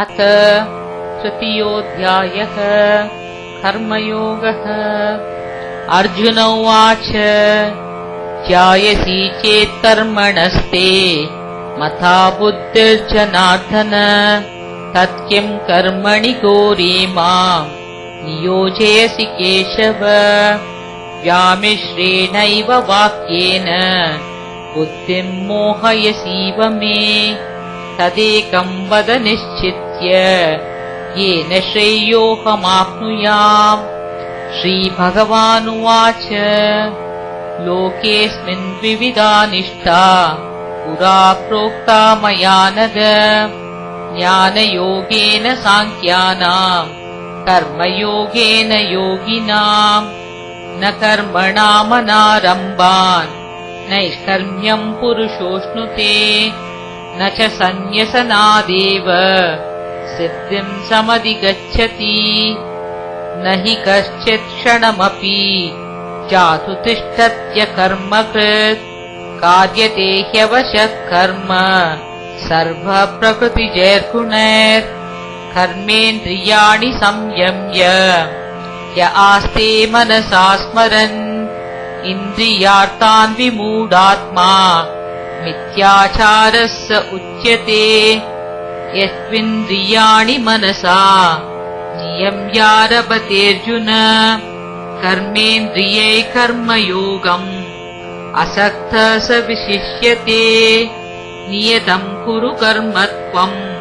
अथ तृतीयोऽध्यायः कर्मयोगः। अर्जुन उवाच ध्यायसि चेत् कर्मणस्ते मथा बुद्धिर्जनार्दन तत्किं कर्मणि घोरे मां नियोजयसि केशव। व्यामिश्रेणैव वाक्येन बुद्धिं मोहयसीव मे तदेकं वद निश्चित्य येन श्रेयोऽहमाप्नुयाम्। श्रीभगवानुवाच लोकेऽस्मिन् द्विविधा निष्ठा पुरा प्रोक्ता मया नघ। ज्ञानयोगेन साङ्ख्यानाम् कर्मयोगेन योगिनाम्। न कर्मणामनारम्भान् नैष्कर्म्यम् पुरुषोऽश्नुते न च सन्न्यसनादेव सिद्धिं समधिगच्छति। न हि कश्चित् क्षणमपि जातु तिष्ठत्य कर्मकृत् कार्यते ह्यवशः कर्म सर्वप्रकृतिजैर्गुणैः। कर्मेन्द्रियाणि संयम्य य आस्ते मनसा स्मरन् इन्द्रियार्थान् विमूढात्मा मिथ्याचारः स उच्यते। यस्त्विन्द्रियाणि मनसा नियम्यारभतेऽर्जुन कर्मेन्द्रियै कर्मयोगम् असक्तः स विशिष्यते। नियतं कुरु कर्म त्वम्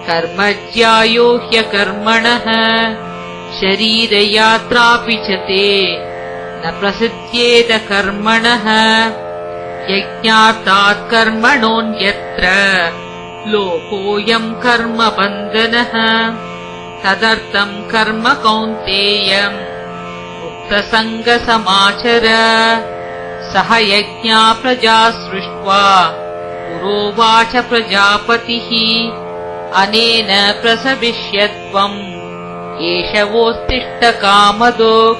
कर्मज्यायो ह्यकर्मणः शरीरयात्रापि च ते न प्रसिद्ध्येत कर्मणः। यज्ञार्थात् कर्मणोऽन्यत्र लोकोऽयं कर्मबन्धनः। तदर्थं कर्म कौन्तेयम् मुक्तसङ्गसमाचर। सह यज्ञा प्रजा सृष्ट्वा पुरोवाच प्रजापतिः अनेन प्रसविष्यत्वम् एष वोत्तिष्ठ कामदो।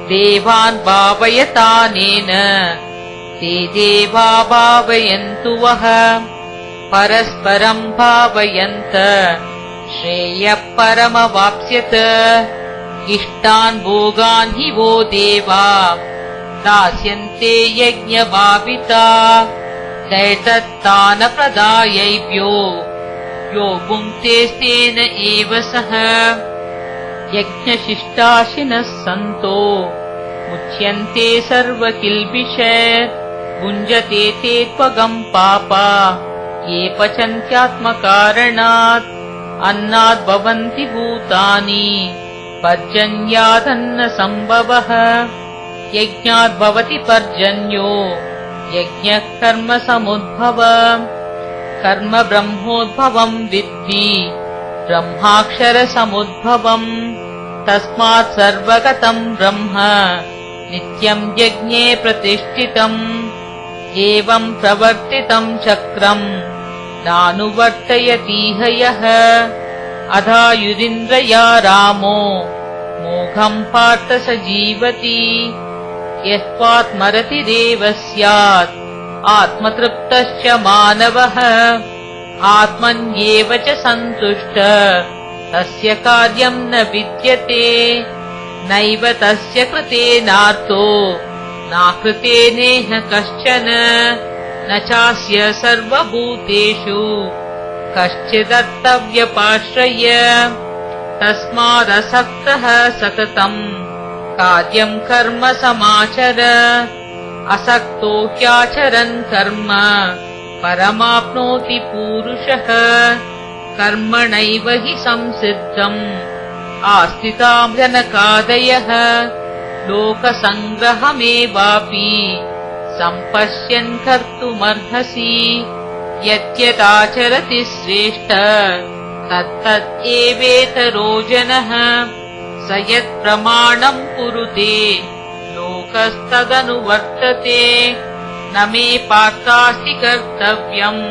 देवान् भावयतानेन ते देवा भावयन्तु वः। परस्परं भावयन्त श्रेयः परमवाप्स्यत। इष्टान् भोगान् हि वो देवा दास्यन्ते यज्ञभाविता। दैतत्तान प्रदायैभ्यो यो भुङ्क्तेस्तेन एव सः। यज्ञशिष्टाशिनः सन्तो मुच्यन्ते सर्वकिल्बिषैः। भुञ्जते ते त्वगम् पापा ये पचन्त्यात्मकारणात्। अन्नाद् भवन्ति भूतानि पर्जन्यादन्न सम्भवः। यज्ञाद् भवति पर्जन्यो यज्ञः कर्म समुद्भवम्। कर्म ब्रह्मोद्भवम् विद्धि ब्रह्माक्षरसमुद्भवम्। तस्मात् सर्वगतम् ब्रह्म नित्यम् यज्ञे प्रतिष्ठितम्। एवम् प्रवर्तितम् चक्रम् नानुवर्तयतीह यः। अधायुरिन्द्रया रामो मोघम् पार्थ स जीवति। यस्त्वात्मरतिरेव स्यात् आत्मतृप्तश्च मानवः। आत्मन्येव च सन्तुष्ट तस्य कार्यम् न विद्यते। नैव तस्य कृतेनार्तो नाकृतेनेह कश्चन। न चास्य सर्वभूतेषु कश्चिदर्थव्यपाश्रय। तस्मादसक्तः सततम् कार्यम् कर्म समाचर। असक्तो ह्याचरन् कर्म परमाप्नोति पूरुषः। कर्मणैव हि संसिद्धम् आस्थितां जनकादयः। लोकसङ्ग्रहमेवापि सम्पश्यन् कर्तुमर्हसि। यद्यदाचरति श्रेष्ठ तत्तदेवेतरो जनः। स यत्प्रमाणम् कुरुते लोकस्तदनुवर्तते। न मे पार्थास्ति कर्तव्यम्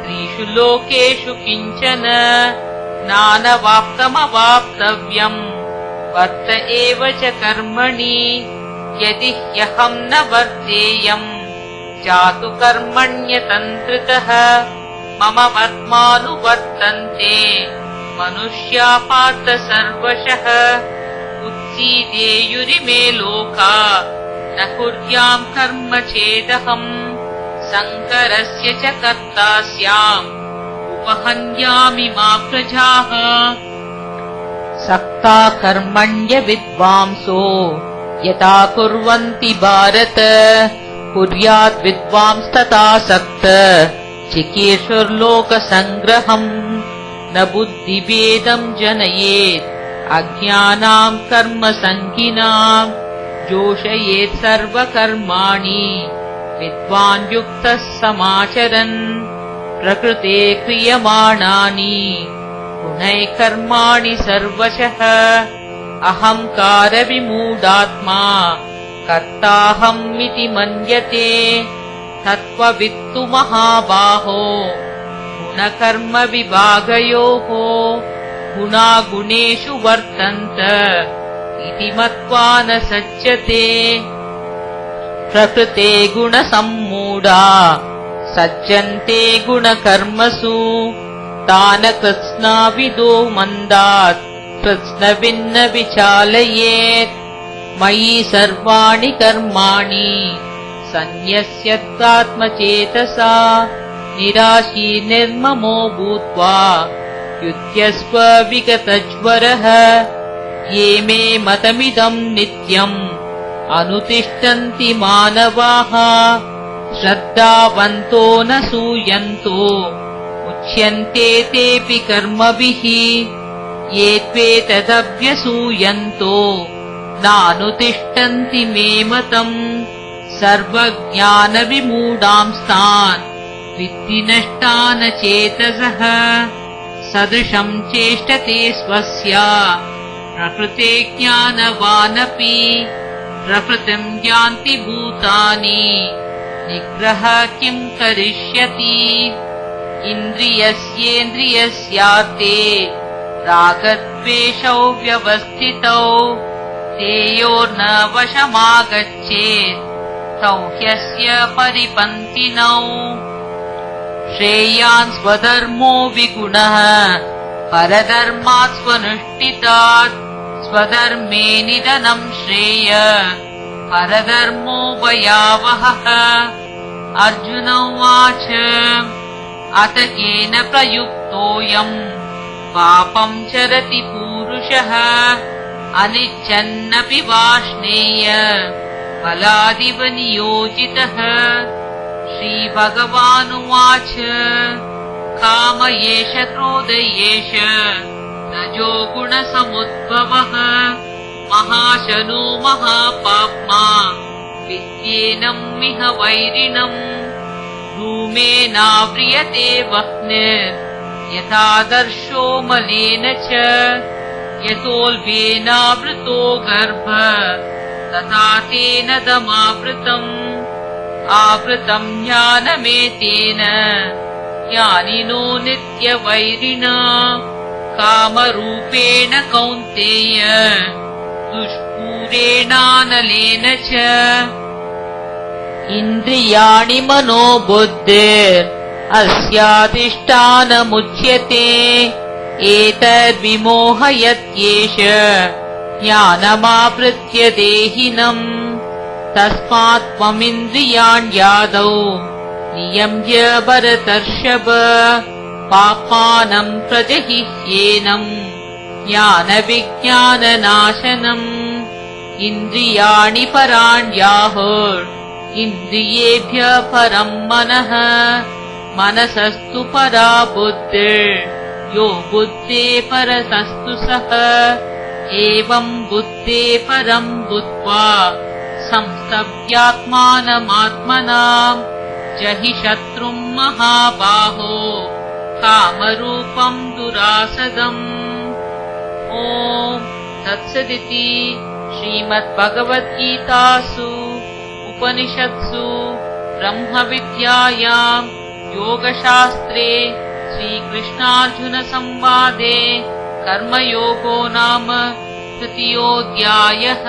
त्रिषु लोकेषु किञ्चन। नानवाप्तमवाप्तव्यम् वर्त एव च कर्मणि। यदि ह्यहम् न वर्तेयम् जातु कर्मण्यतन्त्रितः। मम वर्त्मानुवर्तन्ते मनुष्या पार्थ सर्वशः उत्सीदेयुरिमे लोका न कुर्याम् कर्म चेदहम् शङ्करस्य च कर्ता स्याम् उपहन्यामि मा प्रजाः सक्ता कर्मण्य विद्वांसो यथा कुर्वन्ति भारत कुर्यात् विद्वांस्तथा सक्त चिकीर्षुर्लोकसङ्ग्रहम् न बुद्धिभेदम् जनयेत् अज्ञानाम् कर्मसङ्गिनाम् जोषयेत् सर्वकर्माणि विद्वान् युक्तः समाचरन् प्रकृते क्रियमाणानि गुणैः कर्माणि सर्वशः अहङ्कारविमूढात्मा कर्ताहमिति मन्यते तत्त्ववित्तु महाबाहो गुणकर्मविभागयोः गुणा गुणेषु वर्तन्त इति मत्वा न सज्जते प्रकृते गुणसम्मूढा सज्जन्ते गुणकर्मसु तान् कृत्स्नाविदो मन्दात् कृत्स्नभिन्न विचालयेत् मयि सर्वाणि कर्माणि सन्न्यस्यत्वात्मचेतसा निराशी निर्ममो भूत्वा युध्यस्व विगतज्वरः ये मे मतमिदम् नित्यम् अनुतिष्ठन्ति मानवाः श्रद्धावन्तो न सूयन्तो मुच्यन्ते तेऽपि कर्मभिः ये त्वेतदभ्यसूयन्तो नानुतिष्ठन्ति मे मतम् सर्वज्ञानविमूढांस्तान् विद्धि नष्टान् चेतसः सदृशम् चेष्टते स्वस्य प्रकृते ज्ञानवानपि प्रकृतिम् यान्ति भूतानि निग्रह किम् करिष्यति इन्द्रियस्येन्द्रियस्यार्थे रागद्वेषौ व्यवस्थितौ तेयोर्न वशमागच्छेत् तौ ह्यस्य परिपन्थिनौ श्रेयान् स्वधर्मो विगुणः परधर्मात् स्वनुष्ठितात् स्वधर्मे निधनम् श्रेय परधर्मो भयावहः अर्जुन उवाच अथ केन प्रयुक्तोऽयम् पापम् चरति पूरुषः अनिच्छन्नपि वाष्णेय बलादिव नियोजितः श्रीभगवानुवाच काम एष क्रोध एष रजो गुणसमुद्भवः महाशनो महापाप्मा विद्येनम् इह वैरिणम् धूमेनाव्रियते वह्निर् यथादर्शो मलेन च यतोऽल्पेनावृतो गर्भ तथा तेन दमावृतम् आवृतम् ज्ञानमेतेन ज्ञानिनो नित्यवैरिणा कामरूपेण कौन्तेय दुष्पूरेणानलेन च इन्द्रियाणि मनो बुद्धिर् अस्याधिष्ठानमुच्यते एतद्विमोहयत्येष ज्ञानमावृत्य देहिनम् तस्मात् त्वमिन्द्रियाण्यादौ नियम्य भरतर्षभ पापानम् प्रजहिह्येनम् ज्ञानविज्ञाननाशनम् इन्द्रियाणि पराण्याहुर् इन्द्रियेभ्यः परम् मनः मनसस्तु परा बुद्धिर् यो बुद्धे परसस्तु सः एवम् बुद्धे परम् बुद्ध्वा संस्तभ्यात्मानमात्मनाम् जहि शत्रुम् महाबाहो कामरूपम् दुरासदम् ॐ तत्सदिति श्रीमद्भगवद्गीतासु उपनिषत्सु ब्रह्मविद्यायाम् योगशास्त्रे श्रीकृष्णार्जुनसंवादे कर्मयोगो नाम तृतीयोऽध्यायः।